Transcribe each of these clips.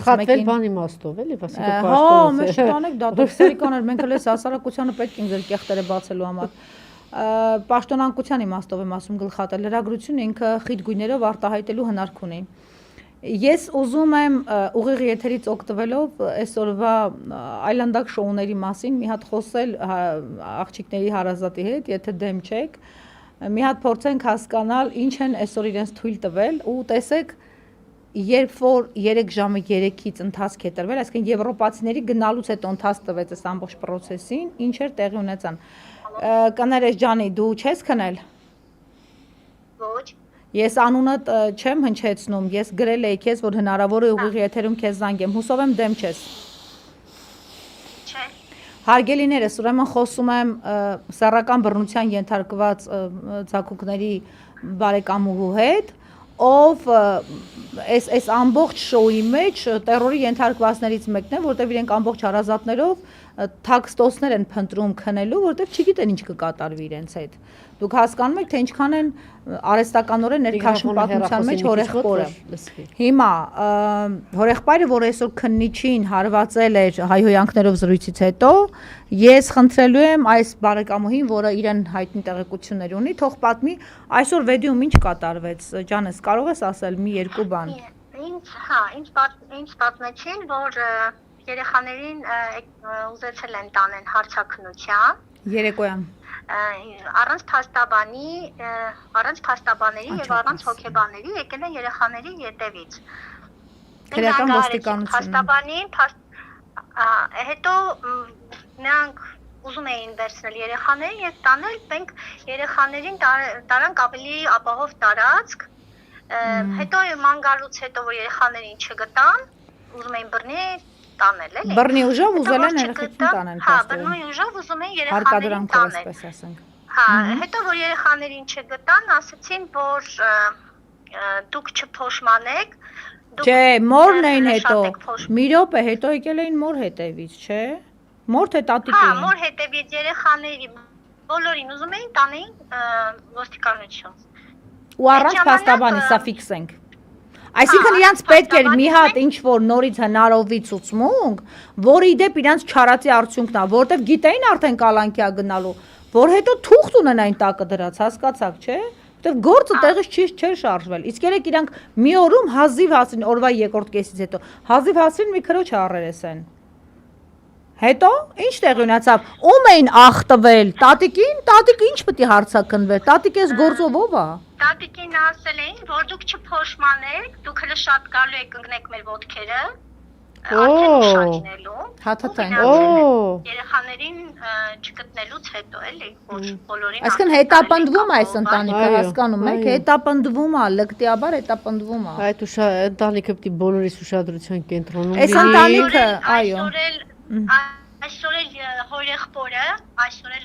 Խատվել բանի մաստով էլի, ասիկա Հա, մեջ տանեք դա տեքստերիկաներ, մենք հենց հասարակությանը պետք է ձեր կեղտերը բացելու համար։ Պաշտոնանկության իմաստով եմ ասում գլխատել, լրագրությունը ինքը խիտ գույներով արտահայտելու հնարք ունի։ Ես ուզում եմ ուղիղ եթերից օգտվելով այսօրվա այլանդակ շոուների մասին մի հատ խոսել աղջիկների հարազատի հետ, եթե դեմ չեք, մի հատ փորձենք հասկանալ ինչ են այսօր իրենց թույլ տվել ու տեսեք երբ որ 3 ժամը 3-ից ընթացք է տրվել, այսինքն եվրոպացիների գնալուց հետո ընթաց տվեց այս ամբողջ process-ին, ինչեր տեղի ունեցան։ Կներես ջանի, դու չես քնել։ Ոչ։ Ես անունդ չեմ հնչեցնում, ես գրել էի քեզ, որ հնարավոր է ուղիղ եթերում քեզ զանգեմ, հուսով եմ դեմ չես։ Չէ։ Հարգելիներս, ուրեմն խոսում եմ սեռական բռնության ենթարկված ցակուկների բարեկամուհու հետ, ով այս ամբողջ շոուի մեջ տերորի ենթարկվածներից մեկն է, որտեղ իրենք ամբողջ հարազատներով թաքստոսներ են փնտրում քնելու, որտեղ չգիտեն ինչ կկատարվի իրենց հետ։ Դուք հասկանում եք, թե ինչքան են արհեստականորեն ներքաշում պատմության մեջ հորեղբորը։ Հիմա հորեղբայրը, որ այսօր քննիչին հարվածել էր հայհոյանքներով զրույցից հետո, ես խնդրելու եմ այս բարեկամուհին, որը իրեն հայտնի տեղեկություններ ունի, թող պատմի այսօր վեդիոում ինչ կատարվեց։ Ջանես, կարող ես ասել մի երկու բան։ Ինձ պատմեցին, որ երեխաներին ուզեցել են տանեն հարցաքննության։ Երեկոյան։ Առանց փաստաբաների եւ առանց հոգեբանների եկել են երեխաների ետևից։ Քրեական ոստիկանությունը։ Փաստաբանին, հետո նրանք ուզում էին վերցնել երեխաներին եւ տանել, մենք երեխաներին տարանք ավելի ապահով տարածք։ Հետո ման գալուց հետո որ երեխաներին չգտան, ուզում էին բռնել տանել, էլի։ Բռնի ուժով ուզել են երեխաներին տանել։ Հա, բռնի ուժով ուզում են երեխաներին տանել։ Հա, հետո որ երեխաներին չգտան, ասացին, որ դուք չփոշմանեք, Չէ, մորն էին հետո։ Մի րոպե հետո եկել էին մոր հետևից, չէ։ Մոր թե տատիկին։ Հա, մոր հետևից երեխաների բոլորին ուզում էին տանեին ոստիկանություն։ Ու առանց փաստաբանի, սա ֆիքսենք։ Այսինքն իրանց պետք էր մի հատ ինչ-որ նորից հնարովի ցուցմունք, որը իդեպ իրանց չարացի արդյունքն է, որտեվ գիտեին արդեն կալանքիա գնալու, որ հետո թուղթ ունենային տակը դրած, հասկացաք, չէ։ Որտեվ գործը տեղից չէր շարժվել։ Իսկ երեք իրանք մի օրում հազիվ հասին օրվա երկրորդ կեսից հետո, հազիվ հասին մի քրոջ առերես են։ Հետո ինչ տեղի ունեցավ, ում էին ախտվել, տատիկին, տատիկը ինչ պետք է հարցաքննվեր, տատիկը այս գործով ով է։ Տատիկին ասել էին, որ դուք չփոշմանեք, դուք հələ շատ գալու եք ընկնեք մեր ոտքերը, արդեն շարժնելու։ Հաթաթային։ Երեխաներին չգտնելուց հետո, էլի, որ բոլորին։ Այսինքն հետապնդվում է այս ընտանիքը, հասկանում եք, հետապնդվում է, լկտիաբար հետապնդվում է։ Այդ ընտանիքը պետք է բոլորիս ուշադրության կենտրոնում լինի։ Այս ընտանիքը, այո։ Այսօր էլ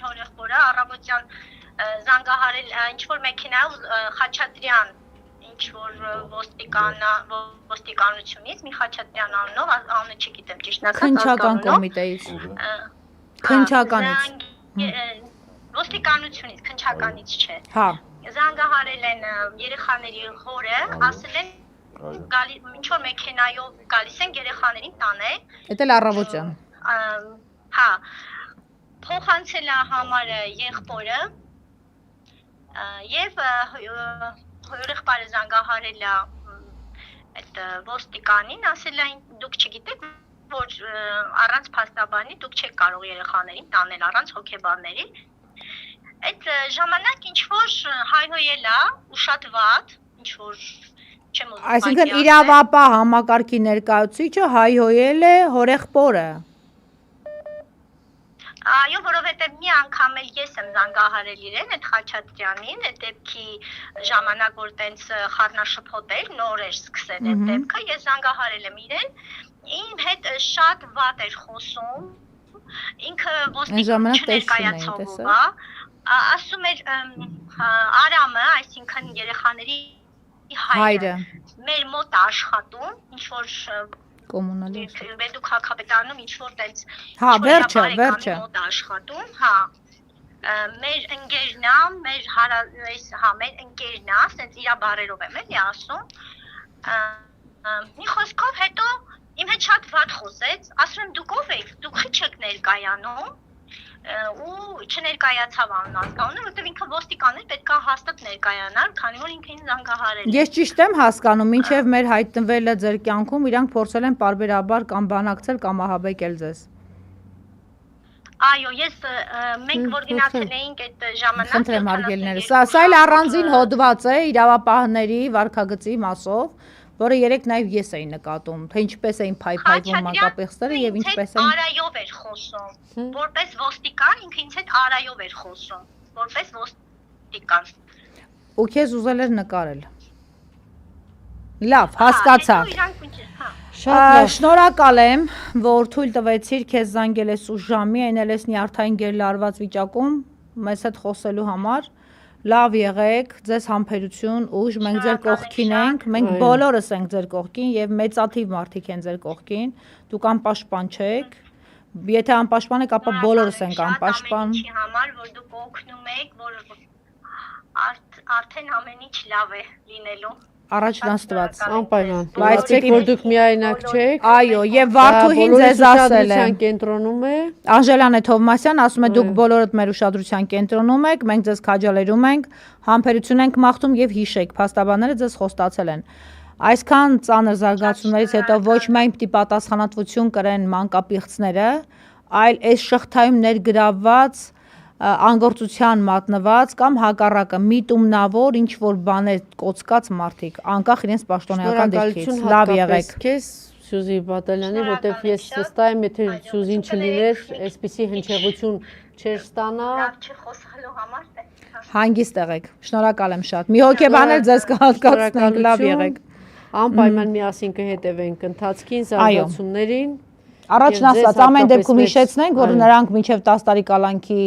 հորեղբորը առավոտյան զանգահարել ինչ-որ մեքենայով Խաչատրյան, ինչ-որ ոստիկանությունից, մի Խաչատրյան անունով, անունը չգիտեմ ճիշտ ասած, Քննչական կոմիտեից։ Քննչականից։ Ոստիկանությունից, քննչականից չէ։ Հա։ Զանգահարել են երեխաների հորը, ասել են ինչ-որ մեքենայով գալիս են երեխաներին տանել։ Էդ էլ առավոտյան։ Հա, փոխանցել է համարը եղբորը եւ հորեղբայրը զանգահարել է այդ ոստիկանին, ասել է դուք չգիտեք, որ առանց փաստաբանի դուք չեք կարող երեխաներին տանել առանց հոգեբանների։ Այդ ժամանակ ինչ որ հայհոյել է ու շատ վատ, ինչ որ չեմ ուզում։ Այսինքն իրավապահ համակարգի ներկայացուցիչը հայհոյել է հորեղբորը։ Այո, որովհետև մի անգամ էլ ես եմ զանգահարել իրեն, այդ Խաչատրյանին, այդ դեպքի ժամանակ, որ տենց խառնաշփոթ էր, նոր էր սկսել այդ դեպքը, ես զանգահարել եմ իրեն, իմ հետ շատ վատ էր խոսում, ինքը ոստիկանություն ներկայացողով է, ասում էր Արամը, այսինքն երեխաների հայրը, մեր մոտ է աշխատում, ինչ որ կոմունալի Բեդուք հակապետարանում ինչ-որ տենց հա, վերջը մոտ աշխատում, հա, մեր ընկերն է, մեր ընկերն է, ասենց իրա բարերով եմ էլի ասում, մի խոսքով հետո իմ ներկայանում ու չներկայացավ անհասկանալը, որովհետև ինքը ոստիկան էր, պետք է հաստատ ներկայանար, քանի որ ինքը ինձ զանգահարել է։ Ես ճիշտ եմ հասկանում, մինչև մեր հայտնվելը ձեր կյանքում իրանք փորձել են պարբերաբար կամ բանակցել կամ ահաբեկել ձեզ։ Այո, մենք որ գնացել էինք այդ ժամանակ։ Խնդրեմ արգելները։ Սա էլ առանձին հոդված է իրավապահների վարքագծի մասով, որը երեք նաև ես էի նկատում, թե ինչպես էին փայփայվում մանկապեխսերը եւ ինչպես էին արայով էր խոսում, որպես ոստիկան ինքը ինձ հետ արայով էր խոսում, որպես ոստիկան։ Ու քեզ ուզել էր նկարել։ Լավ, հասկացա։ Շնորհակալ եմ, որ թույլ տվեցիր քեզ զանգել ես ուշ ժամի, այնել ես նյարդային գերլարված վիճակում, մեզ հետ խոսելու համար։ Լավ եղեք, ձեզ համբերություն, ուժ, մենք ձեր կողքին ենք, մենք բոլորս ենք ձեր կողքին եւ մեծաթիվ մարդիկ են ձեր կողքին, դուք անպաշտպան չեք։ Եթե անպաշտպան եք, ապա բոլորս ենք անպաշտպան։ Համար որ դուք օգնում եք, որ արդեն ամեն ինչ լավ է լինելու։ Առաջն Աստված։ Անպայման։ Բայց որ դուք միայնակ չեք։ Այո, եւ Վարդուհին ձեզ ասել է։ Կենտրոնում է։ Անժելանե Թովմասյան ասում է դուք բոլորդ մեր ուշադրության կենտրոնում եք, մենք ձեզ քաջալերում ենք, համբերություն ենք մաղթում եւ հիշեք, փաստաբանները ձեզ խոստացել են։ Այսքան ծանր զարգացումներից հետո ոչ միայն պիտի պատասխանատվություն կրեն մանկապիղծները, այլ այս շղթայում ներգրավված անգործության մատնված կամ հակառակը միտումնավոր ինչ որ բաներ կոծկած մարդիկ, անկախ իրենց պաշտոնեական դիրքից։ Լավ եղեք։ Քեզ Սյուզի Բադալյանի, որտեվ ես վստահ եմ, եթե Սյուզին չլիներ, այսպիսի հնչեղություն չէր ստանա։ Լավ չխոսալու համար է։ Հանգիստ եղեք։ Շնորհակալ եմ շատ։ Մի հոգեբան էլ ձեզ կհատկացնենք, լավ եղեք։ Անպայման միասին կհետևենք ընթացքին, զարգացումներին։ Առաջն ասած, ամեն դեպքում հիշեցնենք, որ նրանք մինչև 10 տարի կալանքի